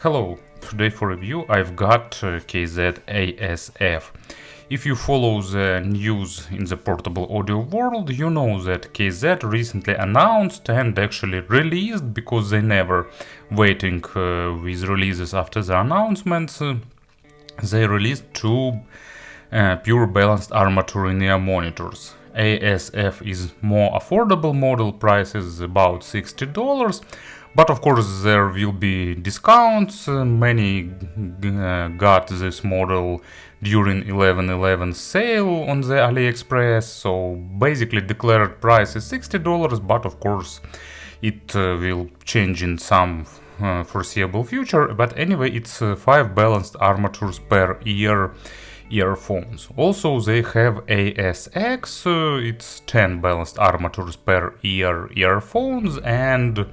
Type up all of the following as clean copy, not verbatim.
Hello, today for review I've got KZ ASF. If you follow the news in the portable audio world, you know that KZ recently announced and actually released, because they never waiting with releases after the announcements. They released two pure balanced armature in-ear monitors. ASF is more affordable model, price is about $60. But of course there will be discounts. Many got this model during 11/11 sale on the AliExpress, so basically declared price is $60, but of course it will change in some foreseeable future. But anyway, it's 5 balanced armatures per ear earphones. Also they have ASX, it's 10 balanced armatures per ear earphones, and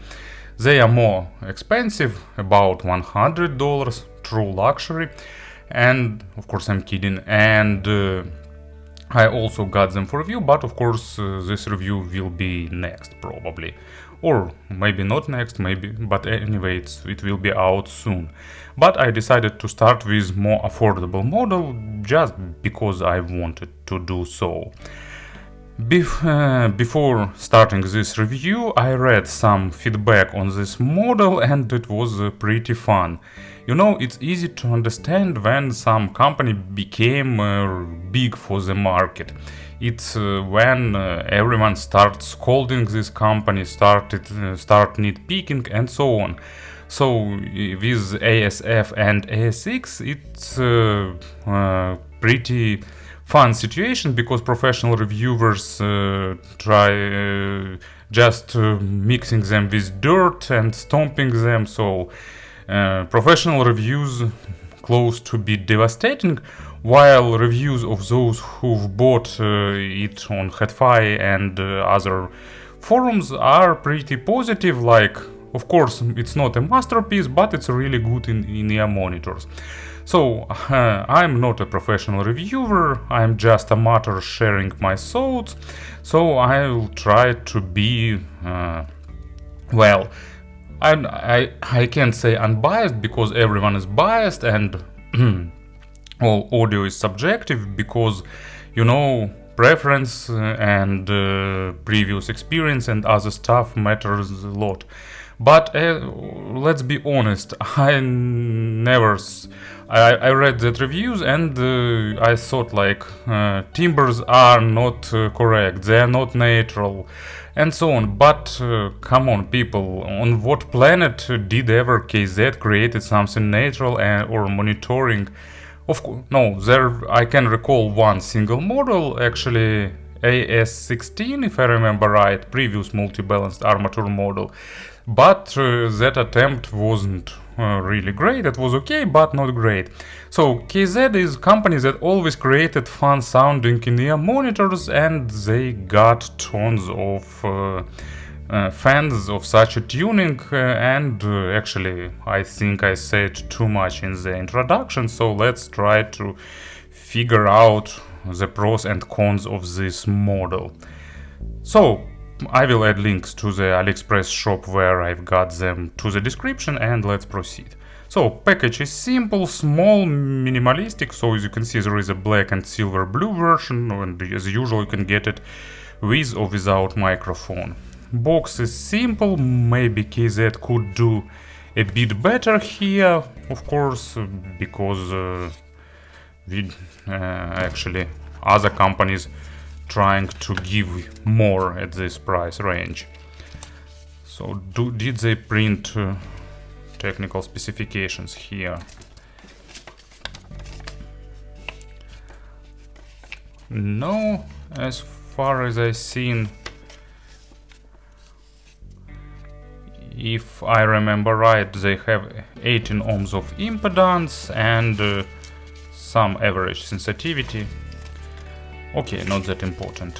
they are more expensive, about $100, true luxury. And of course I'm kidding, and I also got them for review, but of course this review will be next probably, or maybe not next, maybe, but anyway it will be out soon. But I decided to start with more affordable model just because I wanted to do so. Before starting this review, I read some feedback on this model and it was pretty fun. You know, it's easy to understand when some company became big for the market. It's when everyone starts scolding this company, start nitpicking and so on. So with ASF and ASX, it's pretty fun situation, because professional reviewers try just mixing them with dirt and stomping them, so professional reviews close to be devastating, while reviews of those who've bought it on Porta.Fi and other forums are pretty positive. Like, of course it's not a masterpiece, but it's really good in-ear monitors. So, I'm not a professional reviewer, I'm just amateur sharing my thoughts, so I'll try to be, well, I can't say unbiased, because everyone is biased and all audio is subjective, because, you know, preference and previous experience and other stuff matters a lot. But let's be honest, I read that reviews and I thought like timbres are not correct, they are not natural and so on. But come on people, on what planet did ever KZ created something natural or monitoring? Of course, no, I can recall one single model, actually AS16 if I remember right, previous multi-balanced armature model. But that attempt wasn't really great. It was okay, but not great. So KZ is a company that always created fun sounding in-ear monitors, and they got tons of fans of such a tuning. And actually, I think I said too much in the introduction. So let's try to figure out the pros and cons of this model. So I will add links to the AliExpress shop where I've got them to the description, and let's proceed. So package is simple, small, minimalistic. So as you can see, there is a black and silver blue version, and as usual you can get it with or without microphone. Box is simple, maybe KZ could do a bit better here, of course, because actually other companies trying to give more at this price range. So did they print technical specifications here? No, as far as I've seen. If I remember right, they have 18 ohms of impedance and some average sensitivity. Okay, not that important.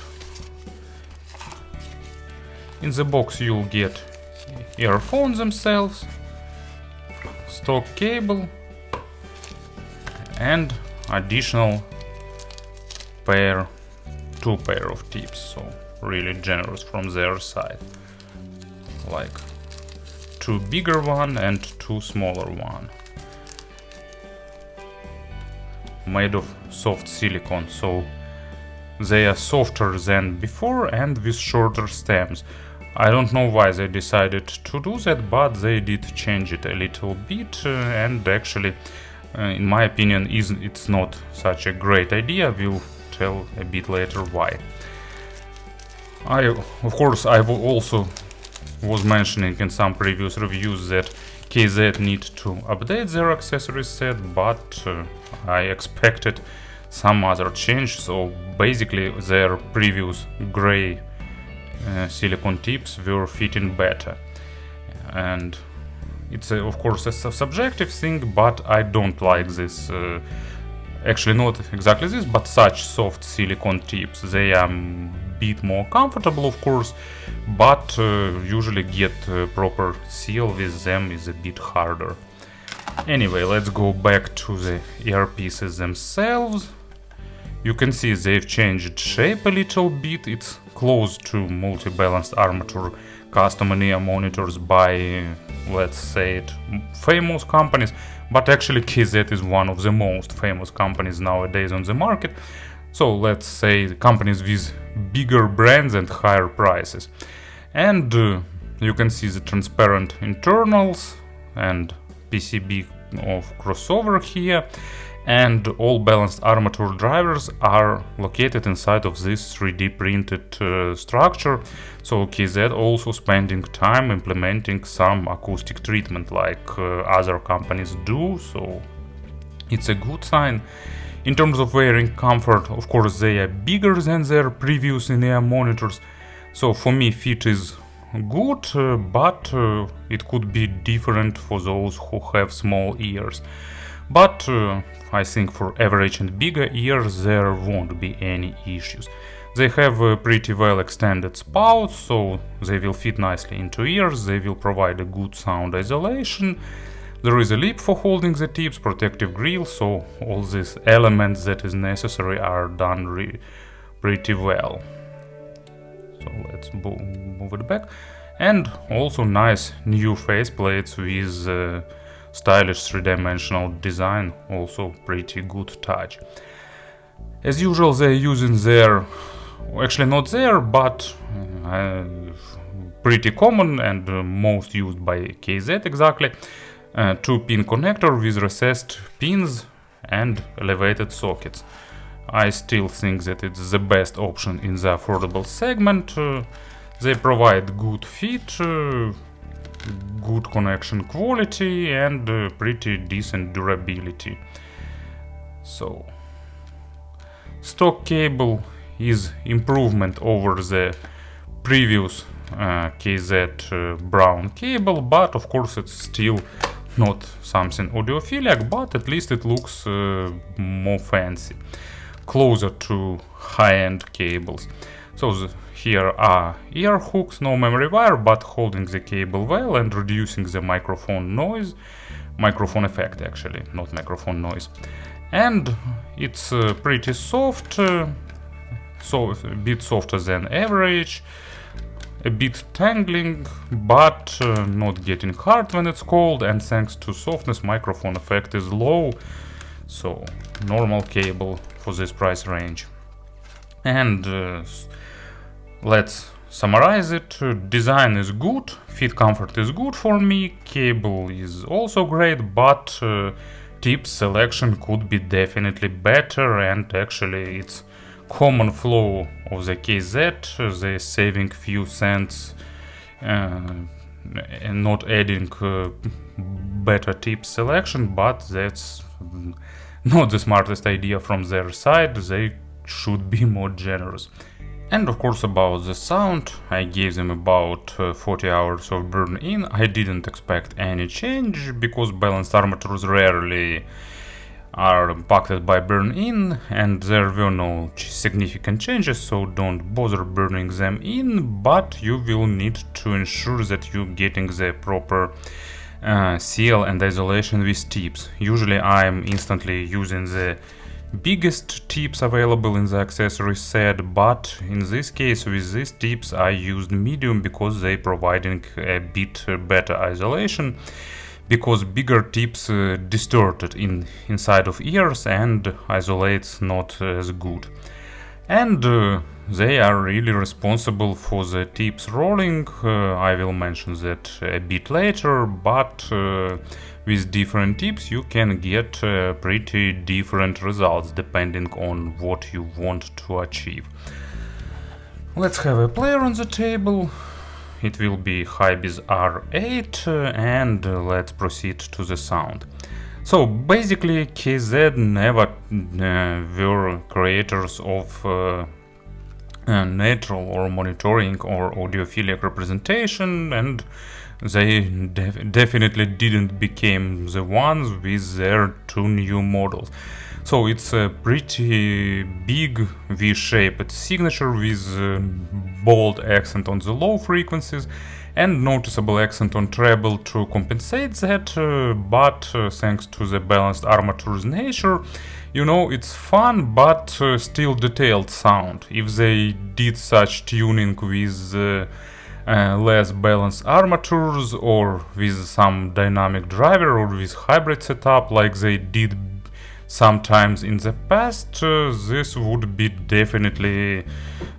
In the box you'll get earphones themselves, stock cable, and additional two pair of tips. So really generous from their side, like two bigger one and two smaller one. Made of soft silicone, so they are softer than before and with shorter stems. I don't know why they decided to do that, but they did change it a little bit, and actually, in my opinion, it's not such a great idea. We'll tell a bit later why. Of course, I also was mentioning in some previous reviews that KZ need to update their accessory set, but I expected some other change, so basically their previous gray silicone tips were fitting better. And it's of course a subjective thing, but I don't like this, actually not exactly this, but such soft silicone tips. They are a bit more comfortable, of course, but usually get proper seal with them is a bit harder. Anyway, let's go back to the earpieces themselves. You can see they've changed shape a little bit. It's close to multi-balanced armature custom in-ear monitors by, let's say it, famous companies, but actually KZ is one of the most famous companies nowadays on the market. So let's say companies with bigger brands and higher prices. And you can see the transparent internals and PCB of crossover here, and all balanced armature drivers are located inside of this 3D printed structure. So KZ also spending time implementing some acoustic treatment like other companies do, so it's a good sign. In terms of wearing comfort, of course they are bigger than their previous in-ear monitors, so for me fit is good, but it could be different for those who have small ears. But I think for average and bigger ears there won't be any issues. They have a pretty well extended spout, so they will fit nicely into ears, they will provide a good sound isolation. There is a lip for holding the tips, protective grill, so all these elements that is necessary are done pretty well. So let's move it back. And also nice new faceplates with stylish three-dimensional design, also pretty good touch. As usual, they're using their, actually not there, but pretty common and most used by KZ exactly, 2-pin connector with recessed pins and elevated sockets. I still think that it's the best option in the affordable segment. They provide good fit, good connection quality and pretty decent durability. So stock cable is improvement over the previous KZ brown cable, but of course it's still not something audiophilic, but at least it looks more fancy, closer to high-end cables. So here are ear hooks, no memory wire, but holding the cable well and reducing the microphone noise, microphone effect actually, not microphone noise. And it's pretty soft, so a bit softer than average, a bit tangling, but not getting hard when it's cold, and thanks to softness microphone effect is low, so normal cable for this price range. And let's summarize it. Design is good, fit comfort is good for me, cable is also great, but tip selection could be definitely better, and actually it's common flaw of the KZ, they're saving few cents and not adding better tip selection, but that's not the smartest idea from their side. They should be more generous. And of course about the sound, I gave them about 40 hours of burn-in. I didn't expect any change, because balanced armatures rarely are impacted by burn-in, and there were no significant changes, so don't bother burning them in, but you will need to ensure that you're getting the proper seal and isolation with tips. Usually I'm instantly using the biggest tips available in the accessory set, but in this case with these tips I used medium because they providing a bit better isolation, because bigger tips distorted inside of ears and isolates not as good. And they are really responsible for the tips rolling. I will mention that a bit later, but with different tips you can get pretty different results depending on what you want to achieve. Let's have a player on the table. It will be Hybis R8 and let's proceed to the sound. So basically KZ never were creators of natural or monitoring or audiophilic representation, and they definitely didn't become the ones with their two new models. So it's a pretty big V-shaped signature with bold accent on the low frequencies and noticeable accent on treble to compensate that, but thanks to the balanced armature's nature, you know, it's fun but still detailed sound. If they did such tuning with less balanced armatures or with some dynamic driver or with hybrid setup like they did sometimes in the past, this would be definitely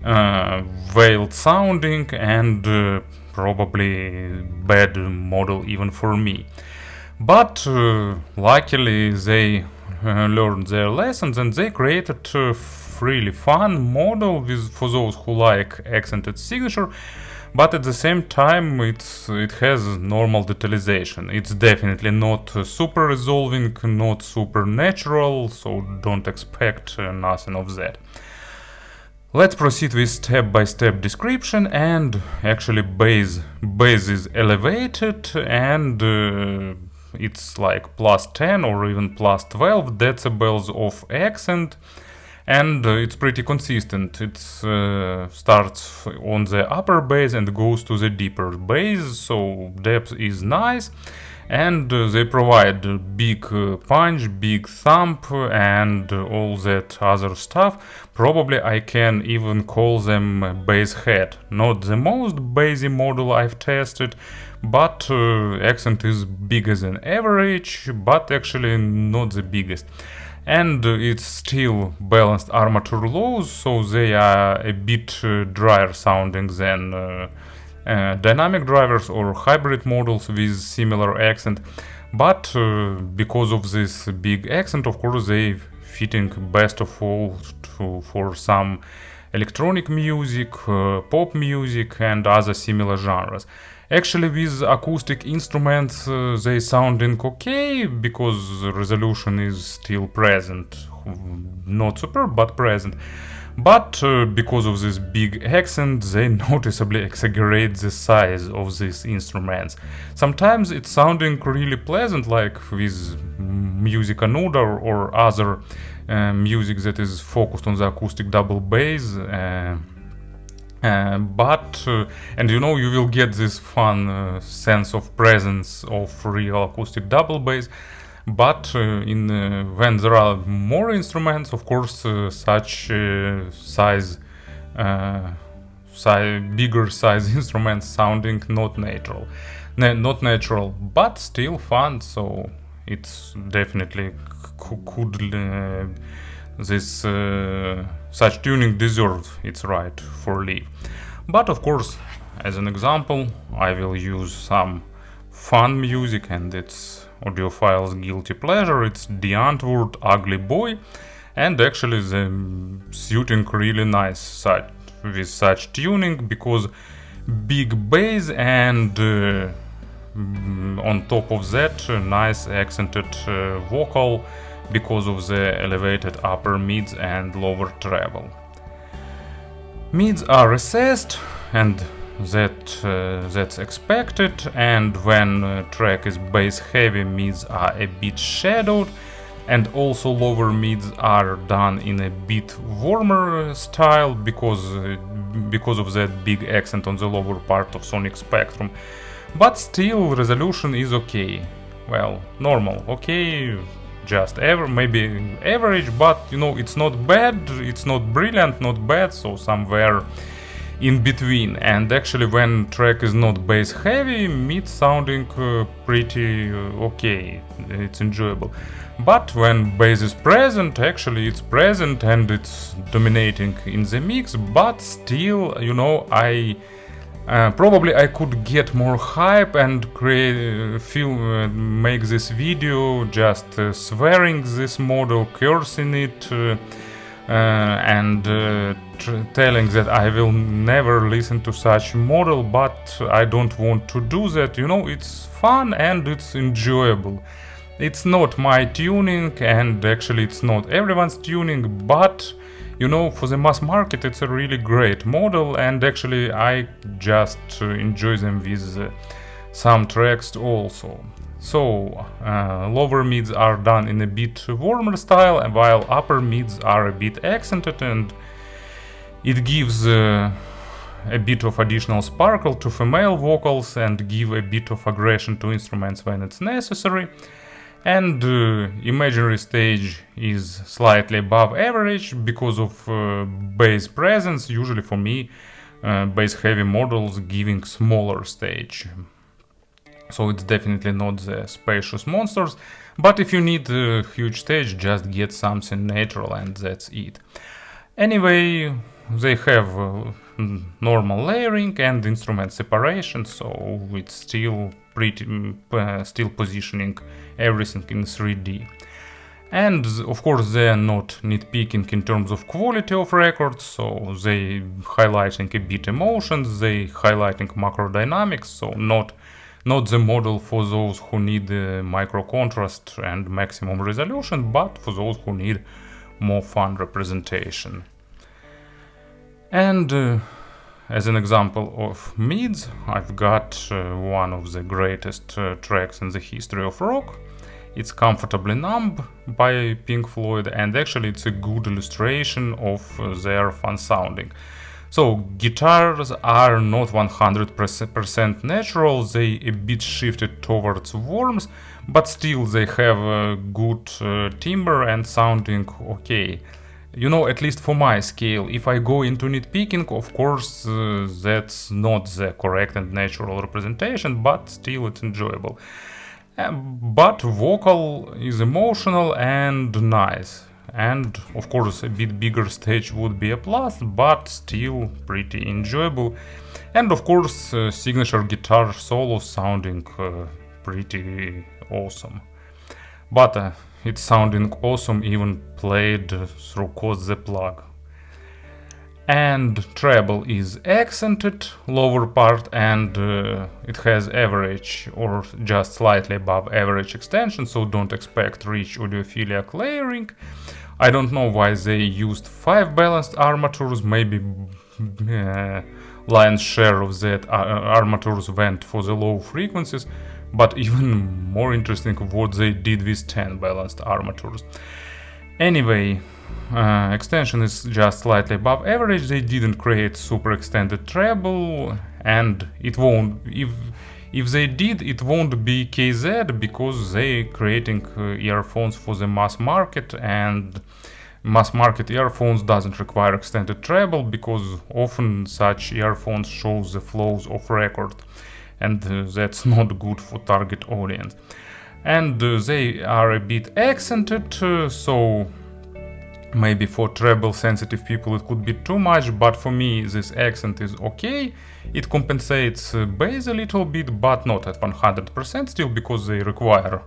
veiled sounding and probably bad model even for me. But luckily they learned their lessons and they created a really fun model for those who like accented signature, but at the same time it has normal detalization. It's definitely not super resolving, not super natural, so don't expect nothing of that. Let's proceed with step-by-step description, and actually bass is elevated and it's like plus 10 or even plus 12 decibels of accent, and it's pretty consistent. It starts on the upper bass and goes to the deeper bass, so depth is nice, and they provide big punch, big thump, and all that other stuff. Probably I can even call them bass head. Not the most bassy model I've tested, but accent is bigger than average, but actually not the biggest. And it's still balanced armature lows, so they are a bit drier sounding than dynamic drivers or hybrid models with similar accent. But because of this big accent, of course, they fitting best of all for some electronic music, pop music, and other similar genres. Actually, with acoustic instruments, they sounding okay because the resolution is still present. Not super, but present. But because of this big accent, they noticeably exaggerate the size of these instruments. Sometimes it's sounding really pleasant, like with music Antwoord or other music that is focused on the acoustic double bass. And you know, you will get this fun sense of presence of real acoustic double bass. But when there are more instruments, of course, such bigger size instruments sounding not natural, but still fun. So it's definitely could this such tuning deserves its right for leave. But of course, as an example, I will use some fun music, and it's audiophile's guilty pleasure. It's the Antwoord Ugly Boy, and actually the suiting really nice with such tuning, because big bass and on top of that nice accented vocal because of the elevated upper mids and lower treble. Mids are recessed, and that's expected, and when track is bass heavy, mids are a bit shadowed, and also lower mids are done in a bit warmer style because of that big accent on the lower part of sonic spectrum. But still resolution is okay. Well, normal, okay, just maybe average, but you know, it's not bad, it's not brilliant, not bad, so somewhere in between. And actually when track is not bass heavy, it's sounding pretty okay, it's enjoyable. But when bass is present, actually it's present and it's dominating in the mix, but still, you know, probably I could get more hype and make this video just swearing this model, cursing it, and telling that I will never listen to such model, but I don't want to do that. You know, it's fun and it's enjoyable. It's not my tuning, and actually it's not everyone's tuning, but you know, for the mass market it's a really great model, and actually I just enjoy them with some tracks also. So lower mids are done in a bit warmer style, while upper mids are a bit accented, and it gives a bit of additional sparkle to female vocals and give a bit of aggression to instruments when it's necessary. And imaginary stage is slightly above average because of bass presence. Usually for me, bass heavy models giving smaller stage. So it's definitely not the spacious monsters, but if you need a huge stage, just get something natural and that's it. Anyway, they have normal layering and instrument separation, so it's still still positioning everything in 3D. And of course they are not nitpicking in terms of quality of records, so they highlighting a bit emotions, they highlighting macro dynamics, so not the model for those who need micro contrast and maximum resolution, but for those who need more fun representation. And as an example of mids, I've got one of the greatest tracks in the history of rock. It's Comfortably Numb by Pink Floyd, and actually it's a good illustration of their fun sounding. So guitars are not 100% natural, they a bit shifted towards worms, but still they have a good timbre and sounding okay. You know, at least for my scale, if I go into nitpicking, of course, that's not the correct and natural representation, but still it's enjoyable. But vocal is emotional and nice. And of course, a bit bigger stage would be a plus, but still pretty enjoyable. And of course, signature guitar solo sounding pretty awesome. But it's sounding awesome even played through Cause the Plug. And treble is accented, lower part, and it has average or just slightly above average extension, so don't expect rich audiophiliac layering. I don't know why they used 5 balanced armatures, maybe lion's share of that armatures went for the low frequencies, but even more interesting what they did with 10 balanced armatures. Anyway, extension is just slightly above average, they didn't create super extended treble, and it won't, if they did, it won't be KZ, because they creating earphones for the mass market, and mass market earphones doesn't require extended treble, because often such earphones show the flows of record, and that's not good for target audience. And they are a bit accented, so maybe for treble sensitive people it could be too much, but for me this accent is okay. It compensates bass a little bit, but not at 100% still, because they require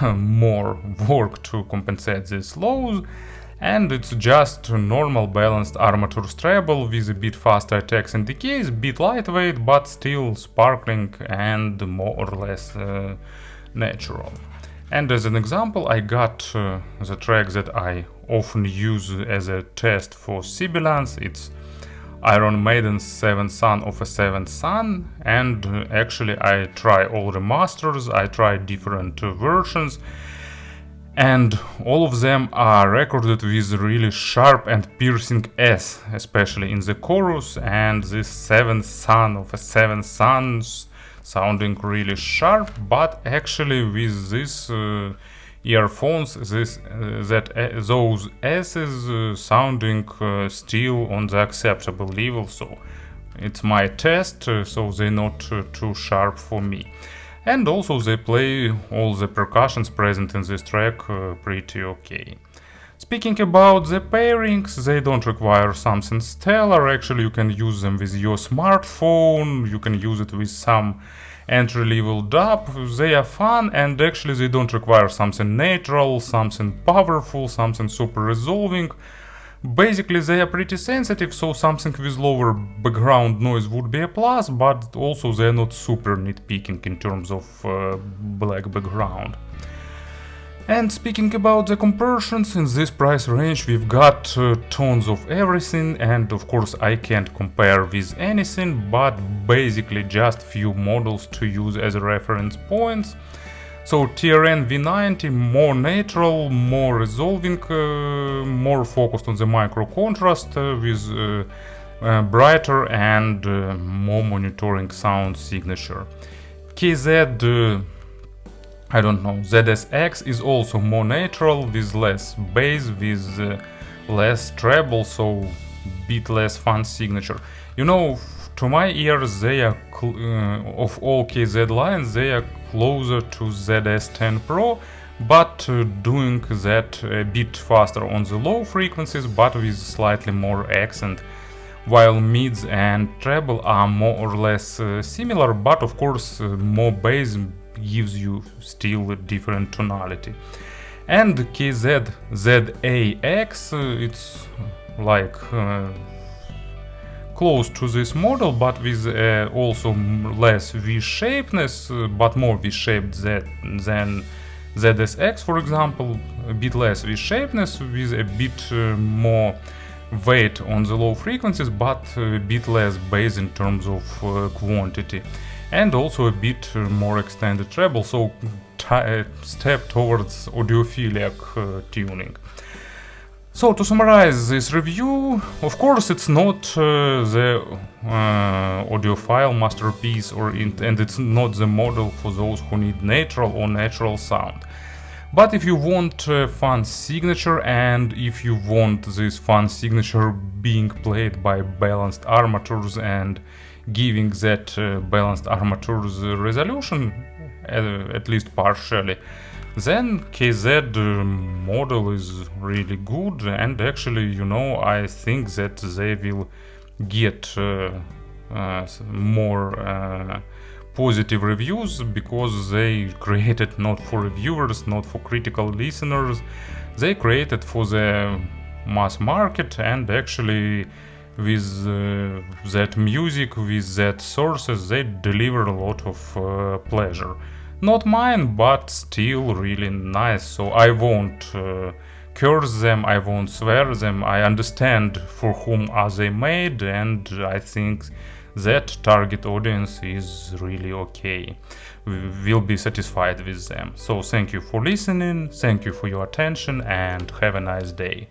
more work to compensate these lows. And it's just normal balanced armature treble with a bit faster attacks and decays, bit lightweight, but still sparkling and more or less natural. And as an example, I got the track that I often use as a test for sibilance. It's Iron Maiden's 7th Son of a 7th Son, and actually I try all the masters, I try different versions, and all of them are recorded with really sharp and piercing S, especially in the chorus, and this 7th Son of a 7th Son sounding really sharp, but actually with this earphones, those S's sounding still on the acceptable level, so it's my test, so they're not too sharp for me. And also they play all the percussions present in this track pretty okay. Speaking about the pairings, they don't require something stellar. Actually, you can use them with your smartphone, you can use it with some entry-level dub. They are fun, and actually they don't require something natural, something powerful, something super resolving. Basically they are pretty sensitive, so something with lower background noise would be a plus, but also they are not super nitpicking in terms of black background. And speaking about the conversions, in this price range we've got tons of everything, and of course I can't compare with anything, but basically just few models to use as reference points. So TRN V90, more natural, more resolving, more focused on the micro contrast with brighter and more monitoring sound signature. KZ I don't know, ZSX is also more natural, with less bass, with less treble, so bit less fun signature. You know, to my ears they are, of all KZ lines, they are closer to ZS10 Pro, but doing that a bit faster on the low frequencies, but with slightly more accent, while mids and treble are more or less similar, but of course more bass gives you still a different tonality. And KZ ZAX, it's like close to this model, but with also less V-shapeness, but more V-shaped than ZSX, for example, a bit less V-shapeness with a bit more weight on the low frequencies, but a bit less bass in terms of quantity, and also a bit more extended treble, so step towards audiophilic tuning. So to summarize this review, of course it's not the audiophile masterpiece, and it's not the model for those who need natural or natural sound. But if you want fun signature, and if you want this fun signature being played by balanced armatures and giving that balanced armatures resolution, at least partially, then KZ model is really good, and actually, you know, I think that they will get more positive reviews, because they created not for reviewers, not for critical listeners, they created for the mass market, and actually with that music, with that sources, they deliver a lot of pleasure. Not mine, but still really nice, so I won't curse them, I won't swear them, I understand for whom are they made, and I think that target audience is really okay. We will be satisfied with them. So thank you for listening, thank you for your attention, and have a nice day.